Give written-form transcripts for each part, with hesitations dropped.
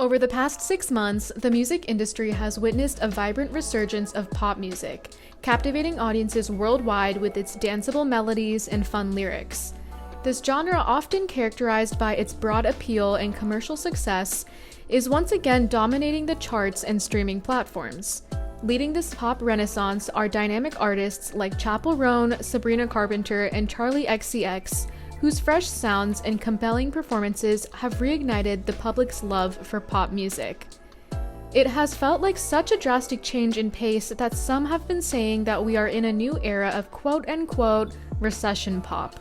Over the past 6 months, the music industry has witnessed a vibrant resurgence of pop music, captivating audiences worldwide with its danceable melodies and fun lyrics. This genre, often characterized by its broad appeal and commercial success, is once again dominating the charts and streaming platforms. Leading this pop renaissance are dynamic artists like Chappell Roan, Sabrina Carpenter, and Charli XCX, whose fresh sounds and compelling performances have reignited the public's love for pop music. It has felt like such a drastic change in pace that some have been saying that we are in a new era of quote-unquote recession pop.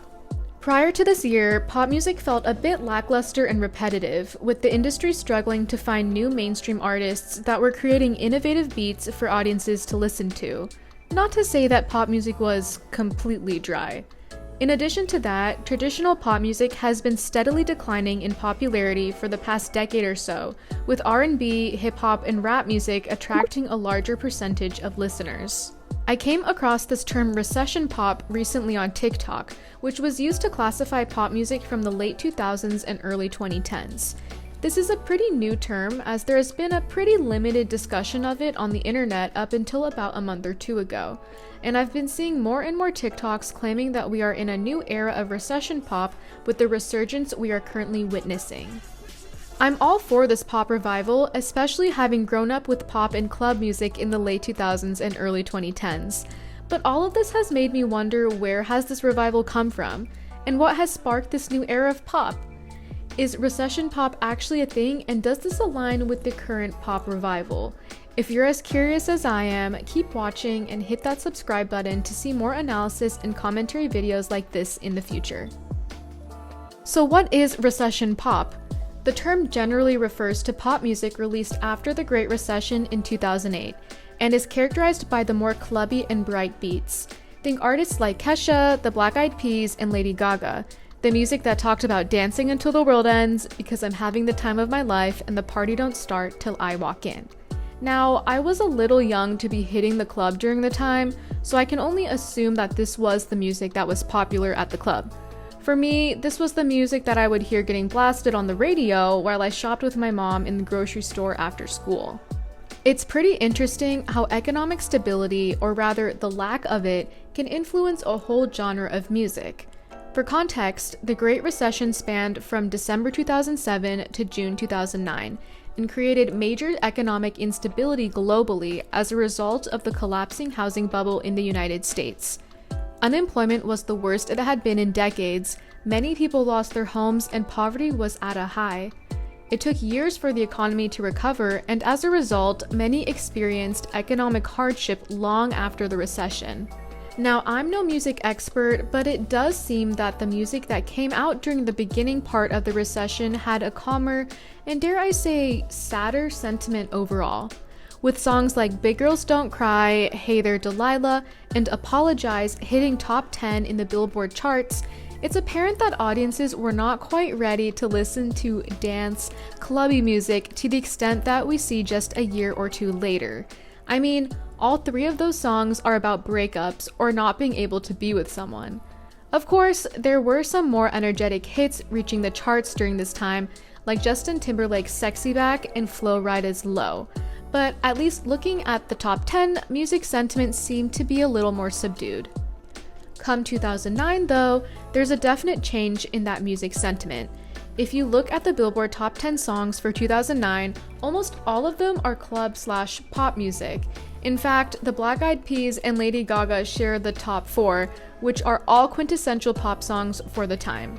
Prior to this year, pop music felt a bit lackluster and repetitive, with the industry struggling to find new mainstream artists that were creating innovative beats for audiences to listen to. Not to say that pop music was completely dry. In addition to that, traditional pop music has been steadily declining in popularity for the past decade or so, with R&B, hip-hop, and rap music attracting a larger percentage of listeners. I came across this term recession pop recently on TikTok, which was used to classify pop music from the late 2000s and early 2010s. This is a pretty new term, as there has been a pretty limited discussion of it on the internet up until about a month or two ago, and I've been seeing more and more TikToks claiming that we are in a new era of recession pop with the resurgence we are currently witnessing. I'm all for this pop revival, especially having grown up with pop and club music in the late 2000s and early 2010s. But all of this has made me wonder, where has this revival come from? And what has sparked this new era of pop? Is recession pop actually a thing, and does this align with the current pop revival? If you're as curious as I am, keep watching and hit that subscribe button to see more analysis and commentary videos like this in the future. So what is recession pop? The term generally refers to pop music released after the Great Recession in 2008, and is characterized by the more clubby and bright beats. Think artists like Kesha, the Black Eyed Peas, and Lady Gaga. The music that talked about dancing until the world ends, because I'm having the time of my life and the party don't start till I walk in. Now, I was a little young to be hitting the club during the time, so I can only assume that this was the music that was popular at the club. For me, this was the music that I would hear getting blasted on the radio while I shopped with my mom in the grocery store after school. It's pretty interesting how economic stability, or rather the lack of it, can influence a whole genre of music. For context, the Great Recession spanned from December 2007 to June 2009 and created major economic instability globally as a result of the collapsing housing bubble in the United States. Unemployment was the worst it had been in decades, many people lost their homes, and poverty was at a high. It took years for the economy to recover, and as a result, many experienced economic hardship long after the recession. Now, I'm no music expert, but it does seem that the music that came out during the beginning part of the recession had a calmer, and dare I say, sadder sentiment overall. With songs like Big Girls Don't Cry, Hey There Delilah, and Apologize hitting top 10 in the Billboard charts, it's apparent that audiences were not quite ready to listen to dance, clubby music to the extent that we see just a year or two later. I mean, all three of those songs are about breakups or not being able to be with someone. Of course, there were some more energetic hits reaching the charts during this time, like Justin Timberlake's Sexy Back and Flo Rida's Low. But at least looking at the top 10, music sentiment seemed to be a little more subdued. Come 2009 though, there's a definite change in that music sentiment. If you look at the Billboard Top 10 songs for 2009, almost all of them are club/pop music. In fact, the Black Eyed Peas and Lady Gaga share the top 4, which are all quintessential pop songs for the time.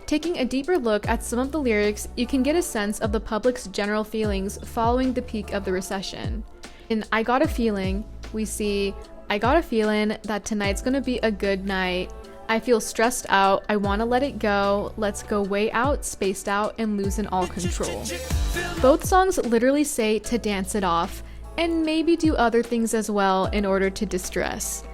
Taking a deeper look at some of the lyrics, you can get a sense of the public's general feelings following the peak of the recession. In I Got a Feeling, we see, I got a feeling that tonight's gonna be a good night. I feel stressed out, I wanna let it go, let's go way out, spaced out, and losing all control. Both songs literally say to dance it off, and maybe do other things as well in order to distress.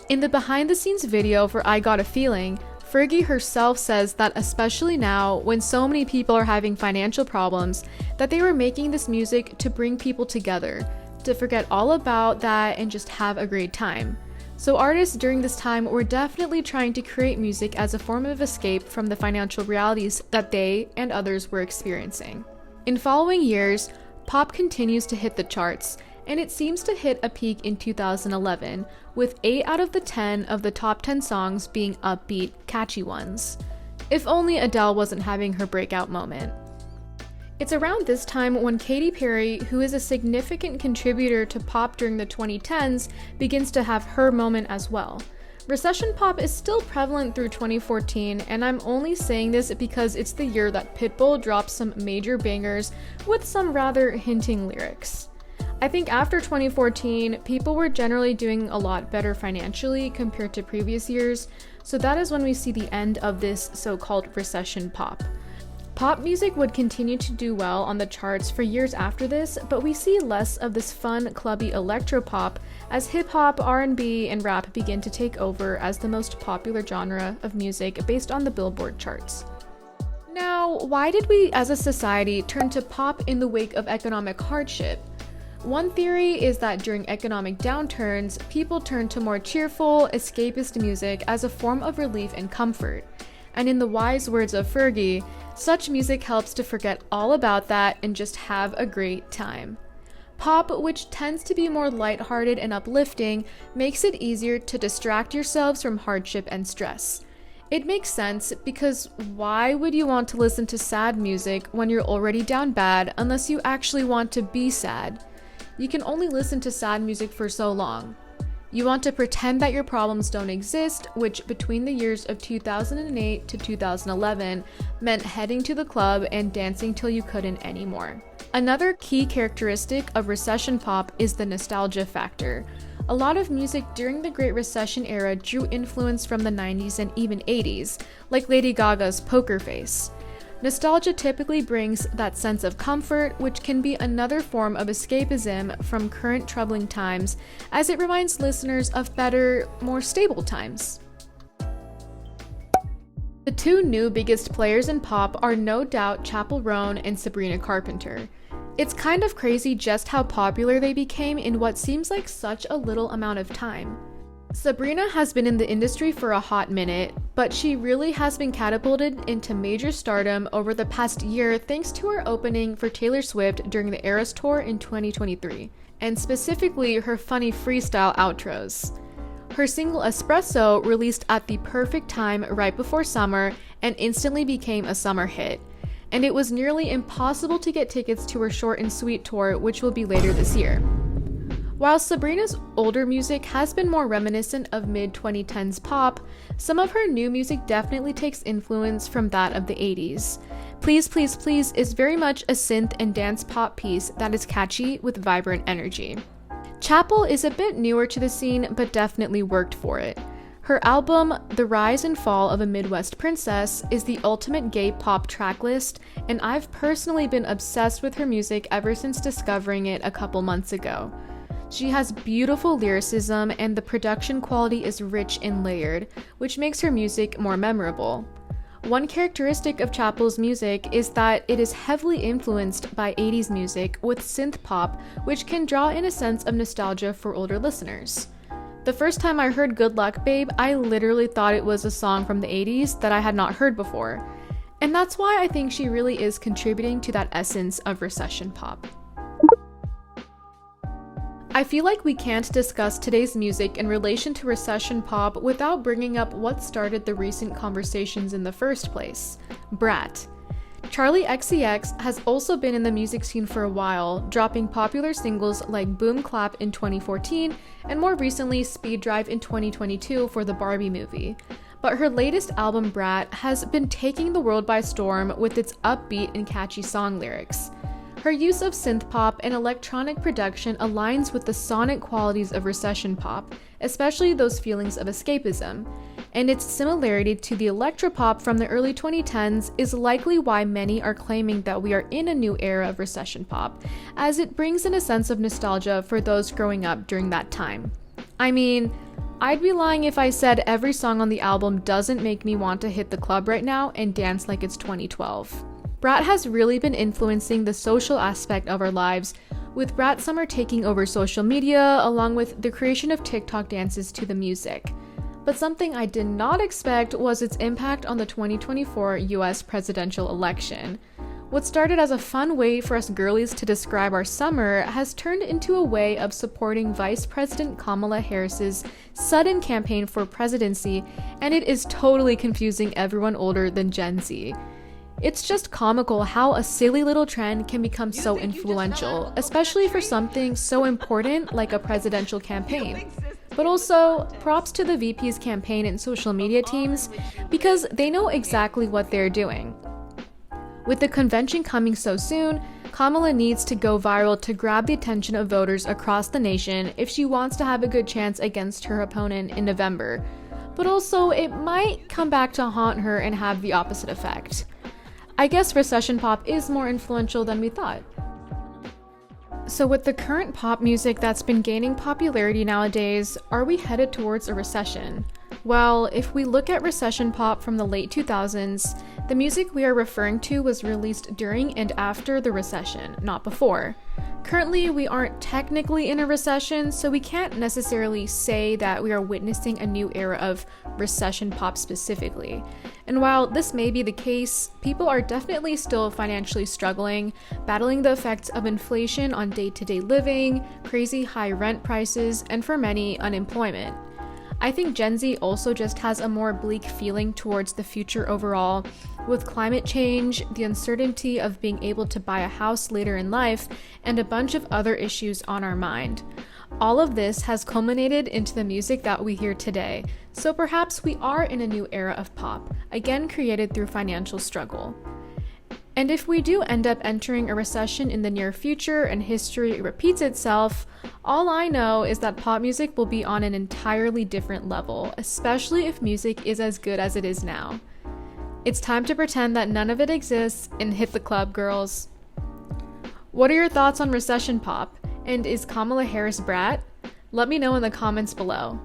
In the behind the scenes video for I Got a Feeling, Fergie herself says that especially now, when so many people are having financial problems, that they were making this music to bring people together, to forget all about that and just have a great time. So artists during this time were definitely trying to create music as a form of escape from the financial realities that they and others were experiencing. In following years, pop continues to hit the charts, and it seems to hit a peak in 2011, with 8 out of the 10 of the top 10 songs being upbeat, catchy ones. If only Adele wasn't having her breakout moment. It's around this time when Katy Perry, who is a significant contributor to pop during the 2010s, begins to have her moment as well. Recession pop is still prevalent through 2014, and I'm only saying this because it's the year that Pitbull dropped some major bangers with some rather hinting lyrics. I think after 2014, people were generally doing a lot better financially compared to previous years, so that is when we see the end of this so-called recession pop. Pop music would continue to do well on the charts for years after this, but we see less of this fun, clubby electropop as hip-hop, R&B, and rap begin to take over as the most popular genre of music based on the Billboard charts. Now, why did we as a society turn to pop in the wake of economic hardship? One theory is that during economic downturns, people turn to more cheerful, escapist music as a form of relief and comfort. And in the wise words of Fergie, such music helps to forget all about that and just have a great time. Pop, which tends to be more lighthearted and uplifting, makes it easier to distract yourselves from hardship and stress. It makes sense because why would you want to listen to sad music when you're already down bad unless you actually want to be sad? You can only listen to sad music for so long. You want to pretend that your problems don't exist, which between the years of 2008 to 2011 meant heading to the club and dancing till you couldn't anymore. Another key characteristic of recession pop is the nostalgia factor. A lot of music during the Great Recession era drew influence from the 90s and even 80s, like Lady Gaga's Poker Face. Nostalgia typically brings that sense of comfort, which can be another form of escapism from current troubling times, as it reminds listeners of better, more stable times. The two new biggest players in pop are no doubt Chappell Roan and Sabrina Carpenter. It's kind of crazy just how popular they became in what seems like such a little amount of time. Sabrina has been in the industry for a hot minute, but she really has been catapulted into major stardom over the past year thanks to her opening for Taylor Swift during the Eras Tour in 2023, and specifically her funny freestyle outros. Her single Espresso released at the perfect time right before summer and instantly became a summer hit, and it was nearly impossible to get tickets to her short and sweet tour, which will be later this year. While Sabrina's older music has been more reminiscent of mid-2010s pop, some of her new music definitely takes influence from that of the 80s. Please Please Please is very much a synth and dance pop piece that is catchy with vibrant energy. Chappell is a bit newer to the scene, but definitely worked for it. Her album, The Rise and Fall of a Midwest Princess, is the ultimate gay pop tracklist, and I've personally been obsessed with her music ever since discovering it a couple months ago. She has beautiful lyricism, and the production quality is rich and layered, which makes her music more memorable. One characteristic of Chappell's music is that it is heavily influenced by 80s music with synth pop, which can draw in a sense of nostalgia for older listeners. The first time I heard Good Luck Babe, I literally thought it was a song from the 80s that I had not heard before. And that's why I think she really is contributing to that essence of recession pop. I feel like we can't discuss today's music in relation to recession pop without bringing up what started the recent conversations in the first place: Brat. Charli XCX has also been in the music scene for a while, dropping popular singles like Boom Clap in 2014 and more recently Speed Drive in 2022 for the Barbie movie. But her latest album, Brat, has been taking the world by storm with its upbeat and catchy song lyrics. Her use of synth pop and electronic production aligns with the sonic qualities of recession pop, especially those feelings of escapism, and its similarity to the electropop from the early 2010s is likely why many are claiming that we are in a new era of recession pop, as it brings in a sense of nostalgia for those growing up during that time. I mean, I'd be lying if I said every song on the album doesn't make me want to hit the club right now and dance like it's 2012. Brat has really been influencing the social aspect of our lives, with Brat Summer taking over social media along with the creation of TikTok dances to the music. But something I did not expect was its impact on the 2024 US presidential election. What started as a fun way for us girlies to describe our summer has turned into a way of supporting Vice President Kamala Harris's sudden campaign for presidency, and it is totally confusing everyone older than Gen Z. It's just comical how a silly little trend can become so influential, especially for something so important like a presidential campaign. But also, props to the VP's campaign and social media teams because they know exactly what they're doing. With the convention coming so soon, Kamala needs to go viral to grab the attention of voters across the nation if she wants to have a good chance against her opponent in November. But also, it might come back to haunt her and have the opposite effect. I guess recession pop is more influential than we thought. So with the current pop music that's been gaining popularity nowadays, are we headed towards a recession? Well, if we look at recession pop from the late 2000s, the music we are referring to was released during and after the recession, not before. Currently, we aren't technically in a recession, so we can't necessarily say that we are witnessing a new era of recession pop specifically. And while this may be the case, people are definitely still financially struggling, battling the effects of inflation on day-to-day living, crazy high rent prices, and for many, unemployment. I think Gen Z also just has a more bleak feeling towards the future overall, with climate change, the uncertainty of being able to buy a house later in life, and a bunch of other issues on our mind. All of this has culminated into the music that we hear today, so perhaps we are in a new era of pop, again created through financial struggle. And if we do end up entering a recession in the near future and history repeats itself, all I know is that pop music will be on an entirely different level, especially if music is as good as it is now. It's time to pretend that none of it exists and hit the club, girls. What are your thoughts on recession pop? And is Kamala Harris Brat? Let me know in the comments below.